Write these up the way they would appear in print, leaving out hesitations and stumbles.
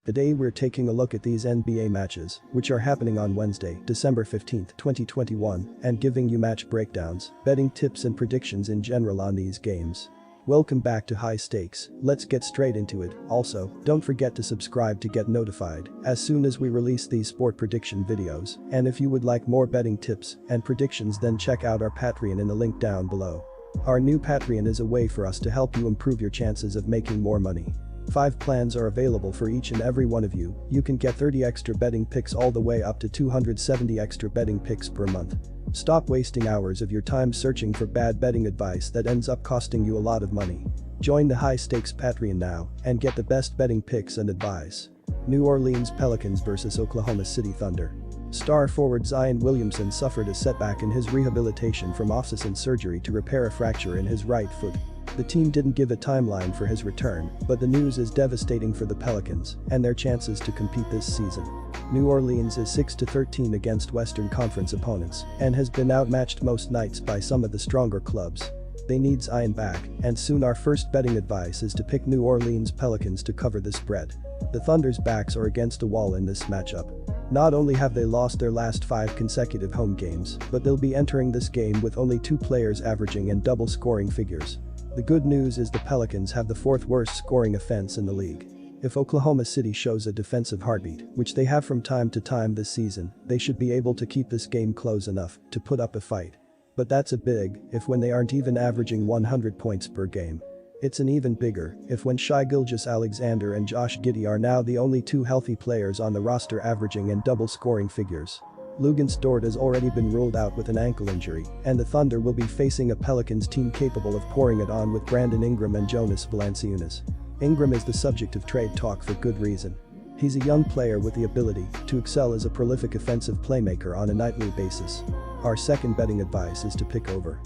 Today we're taking a look at these NBA matches, which are happening on Wednesday, December 15, 2021, and giving you match breakdowns, betting tips and predictions in general on these games. Welcome back to High Stakes, let's get straight into it. Also, don't forget to subscribe to get notified as soon as we release these sport prediction videos, and if you would like more betting tips and predictions, then check out our Patreon in the link down below. Our new Patreon is a way for us to help you improve your chances of making more money. 5 plans are available for each and every one of you. You can get 30 extra betting picks all the way up to 270 extra betting picks per month. Stop wasting hours of your time searching for bad betting advice that ends up costing you a lot of money. Join the High Stakes Patreon now and get the best betting picks and advice. New Orleans Pelicans vs Oklahoma City Thunder. Star forward Zion Williamson suffered a setback in his rehabilitation from off-season surgery to repair a fracture in his right foot. The team didn't give a timeline for his return, but the news is devastating for the Pelicans and their chances to compete this season. New Orleans is 6-13 against Western Conference opponents and has been outmatched most nights by some of the stronger clubs. They need Zion back, and soon our first betting advice is to pick New Orleans Pelicans to cover the spread. The Thunder's backs are against a wall in this matchup. Not only have they lost their last 5 consecutive home games, but they'll be entering this game with only 2 players averaging in double scoring figures. The good news is the Pelicans have the 4th worst scoring offense in the league. If Oklahoma City shows a defensive heartbeat, which they have from time to time this season, they should be able to keep this game close enough to put up a fight. But that's a big if when they aren't even averaging 100 points per game. It's an even bigger if when Shai Gilgeous-Alexander and Josh Giddey are now the only 2 healthy players on the roster averaging in double scoring figures. Luguentz Dort has already been ruled out with an ankle injury, and the Thunder will be facing a Pelicans team capable of pouring it on with Brandon Ingram and Jonas Valanciunas. Ingram is the subject of trade talk for good reason. He's a young player with the ability to excel as a prolific offensive playmaker on a nightly basis. Our second betting advice is to pick over.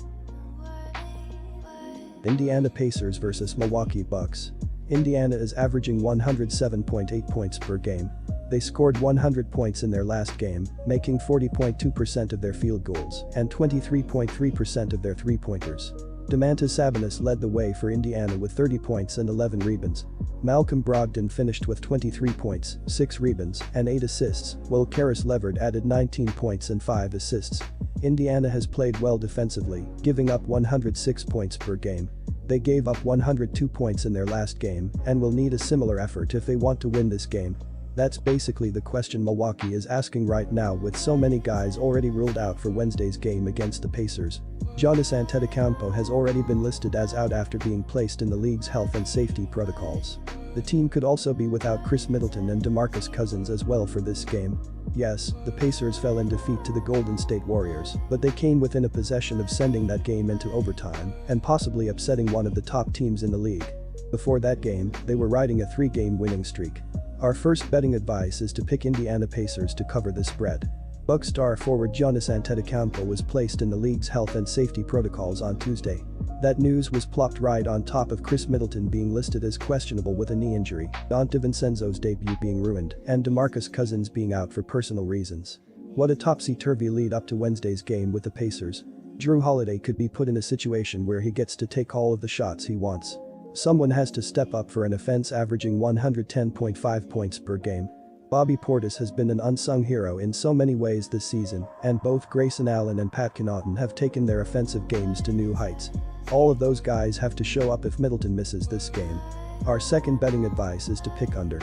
Indiana Pacers vs Milwaukee Bucks. Indiana is averaging 107.8 points per game. They scored 100 points in their last game, making 40.2% of their field goals and 23.3% of their three-pointers. Domantas Sabonis led the way for Indiana with 30 points and 11 rebounds. Malcolm Brogdon finished with 23 points, 6 rebounds, and 8 assists, while Karis LeVert added 19 points and 5 assists. Indiana has played well defensively, giving up 106 points per game. They gave up 102 points in their last game and will need a similar effort if they want to win this game. That's basically the question Milwaukee is asking right now, with so many guys already ruled out for Wednesday's game against the Pacers. Giannis Antetokounmpo has already been listed as out after being placed in the league's health and safety protocols. The team could also be without Chris Middleton and DeMarcus Cousins as well for this game. Yes, the Pacers fell in defeat to the Golden State Warriors, but they came within a possession of sending that game into overtime and possibly upsetting one of the top teams in the league. Before that game, they were riding a 3-game winning streak. Our first betting advice is to pick Indiana Pacers to cover the spread. Bucks star forward Giannis Antetokounmpo was placed in the league's health and safety protocols on Tuesday. That news was plopped right on top of Chris Middleton being listed as questionable with a knee injury, Dante DiVincenzo's debut being ruined, and DeMarcus Cousins being out for personal reasons. What a topsy-turvy lead up to Wednesday's game with the Pacers. Jrue Holiday could be put in a situation where he gets to take all of the shots he wants. Someone has to step up for an offense averaging 110.5 points per game. Bobby Portis has been an unsung hero in so many ways this season, and both Grayson Allen and Pat Connaughton have taken their offensive games to new heights. All of those guys have to show up if Middleton misses this game. Our second betting advice is to pick under.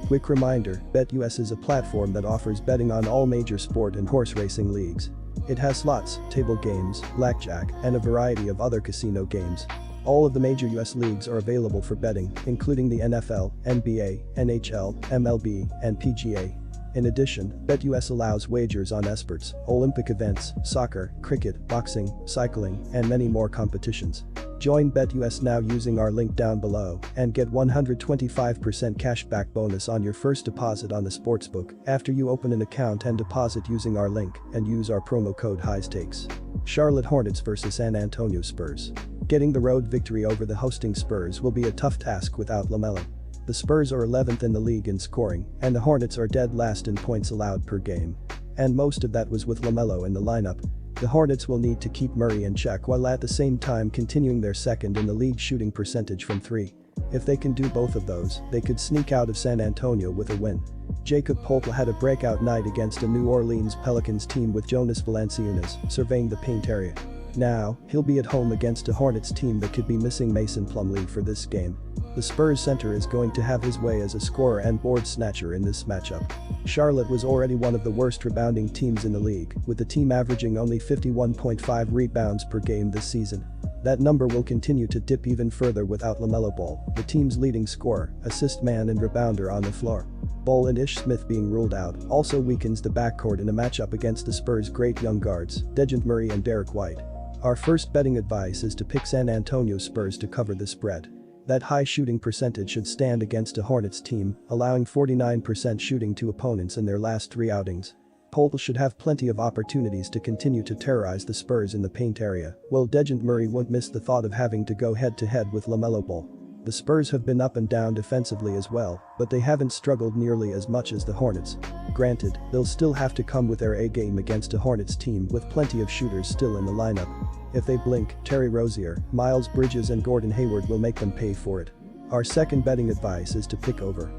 Quick reminder, BetUS is a platform that offers betting on all major sport and horse racing leagues. It has slots, table games, blackjack, and a variety of other casino games. All of the major US leagues are available for betting, including the NFL, NBA, NHL, MLB, and PGA. In addition, BetUS allows wagers on esports, Olympic events, soccer, cricket, boxing, cycling, and many more competitions. Join BetUS now using our link down below and get 125% cashback bonus on your first deposit on the sportsbook after you open an account and deposit using our link and use our promo code HIGHSTAKES. Charlotte Hornets vs San Antonio Spurs. Getting the road victory over the hosting Spurs will be a tough task without LaMelo. The Spurs are 11th in the league in scoring, and the Hornets are dead last in points allowed per game. And most of that was with LaMelo in the lineup. The Hornets will need to keep Murray in check while at the same time continuing their second in the league shooting percentage from 3. If they can do both of those, they could sneak out of San Antonio with a win. Jakob Poeltl had a breakout night against a New Orleans Pelicans team with Jonas Valanciunas surveying the paint area. Now, he'll be at home against a Hornets team that could be missing Mason Plumlee for this game. The Spurs center is going to have his way as a scorer and board snatcher in this matchup. Charlotte was already one of the worst rebounding teams in the league, with the team averaging only 51.5 rebounds per game this season. That number will continue to dip even further without LaMelo Ball, the team's leading scorer, assist man and rebounder on the floor. Ball and Ish Smith being ruled out also weakens the backcourt in a matchup against the Spurs' great young guards, Dejounte Murray and Derek White. Our first betting advice is to pick San Antonio Spurs to cover the spread. That high shooting percentage should stand against a Hornets team, allowing 49% shooting to opponents in their last 3 outings. Poeltl should have plenty of opportunities to continue to terrorize the Spurs in the paint area, while Dejounte Murray won't miss the thought of having to go head-to-head with LaMelo Ball. The Spurs have been up and down defensively as well, but they haven't struggled nearly as much as the Hornets. Granted, they'll still have to come with their A-game against a Hornets team with plenty of shooters still in the lineup. If they blink, Terry Rozier, Miles Bridges and Gordon Hayward will make them pay for it. Our second betting advice is to pick over.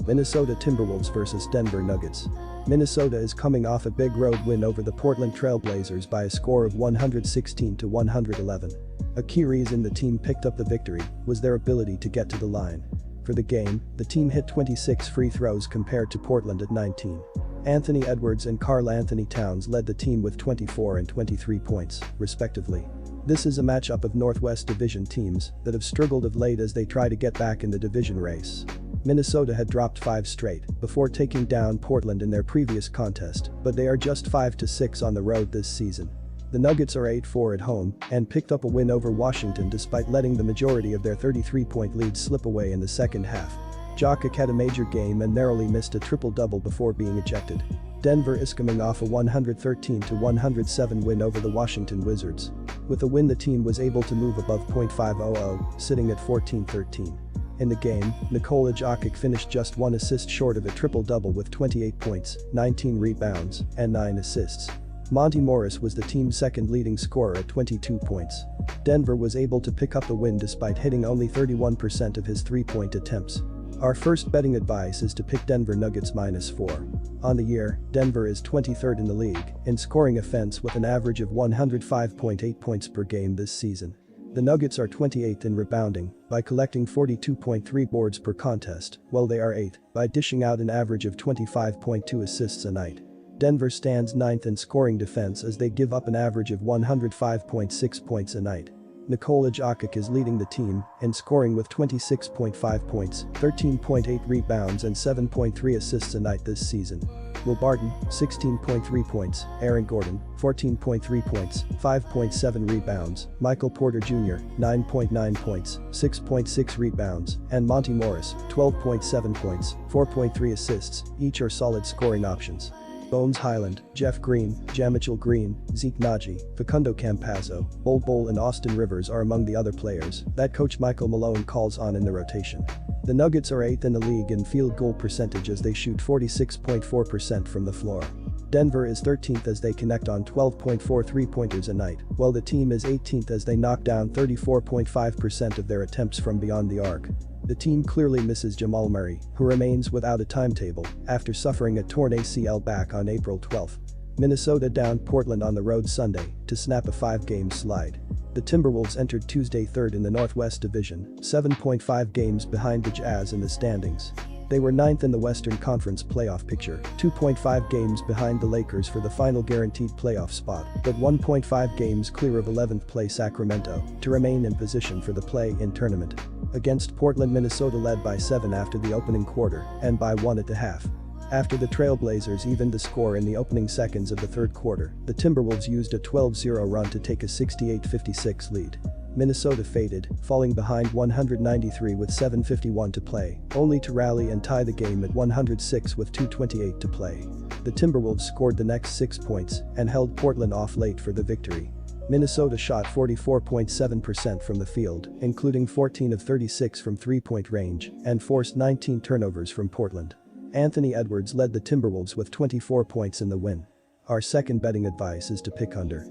Minnesota Timberwolves vs Denver Nuggets. Minnesota is coming off a big road win over the Portland Trail Blazers by a score of 116-111. A key reason the team picked up the victory was their ability to get to the line. For the game, the team hit 26 free throws compared to Portland at 19. Anthony Edwards and Karl Anthony Towns led the team with 24 and 23 points, respectively. This is a matchup of Northwest Division teams that have struggled of late as they try to get back in the division race. Minnesota had dropped 5 straight before taking down Portland in their previous contest, but they are just 5-6 on the road this season. The Nuggets are 8-4 at home and picked up a win over Washington despite letting the majority of their 33-point lead slip away in the second half. Jokic had a major game and narrowly missed a triple-double before being ejected. Denver is coming off a 113-107 win over the Washington Wizards. With the win, the team was able to move above .500, sitting at 14-13. In the game, Nikola Jokic finished just 1 assist short of a triple-double with 28 points, 19 rebounds, and 9 assists. Monty Morris was the team's second leading scorer at 22 points. Denver was able to pick up the win despite hitting only 31% of his 3-point attempts. Our first betting advice is to pick Denver Nuggets -4. On the year, Denver is 23rd in the league in scoring offense with an average of 105.8 points per game this season. The Nuggets are 28th in rebounding by collecting 42.3 boards per contest, while they are 8th by dishing out an average of 25.2 assists a night. Denver stands 9th in scoring defense as they give up an average of 105.6 points a night. Nikola Jokic is leading the team in scoring with 26.5 points, 13.8 rebounds and 7.3 assists a night this season. Will Barton, 16.3 points, Aaron Gordon, 14.3 points, 5.7 rebounds, Michael Porter Jr., 9.9 points, 6.6 rebounds, and Monty Morris, 12.7 points, 4.3 assists, each are solid scoring options. Bones Highland, Jeff Green, Jamichael Green, Zeke Naji, Facundo Campazzo, Bol Bol and Austin Rivers are among the other players that coach Michael Malone calls on in the rotation. The Nuggets are 8th in the league in field goal percentage as they shoot 46.4% from the floor. Denver is 13th as they connect on 12.4 three-pointers a night, while the team is 18th as they knock down 34.5% of their attempts from beyond the arc. The team clearly misses Jamal Murray, who remains without a timetable after suffering a torn ACL back on April 12. Minnesota downed Portland on the road Sunday to snap a 5-game slide. The Timberwolves entered Tuesday 3rd in the Northwest Division, 7.5 games behind the Jazz in the standings. They were 9th in the Western Conference playoff picture, 2.5 games behind the Lakers for the final guaranteed playoff spot, but 1.5 games clear of 11th place Sacramento to remain in position for the play-in tournament. Against Portland, Minnesota led by 7 after the opening quarter and by 1 at the half. After the Trailblazers evened the score in the opening seconds of the third quarter, the Timberwolves used a 12-0 run to take a 68-56 lead. Minnesota faded, falling behind 193 with 7:51 to play, only to rally and tie the game at 106 with 2:28 to play. The Timberwolves scored the next 6 points and held Portland off late for the victory. Minnesota shot 44.7% from the field, including 14 of 36 from three-point range, and forced 19 turnovers from Portland. Anthony Edwards led the Timberwolves with 24 points in the win. Our second betting advice is to pick under.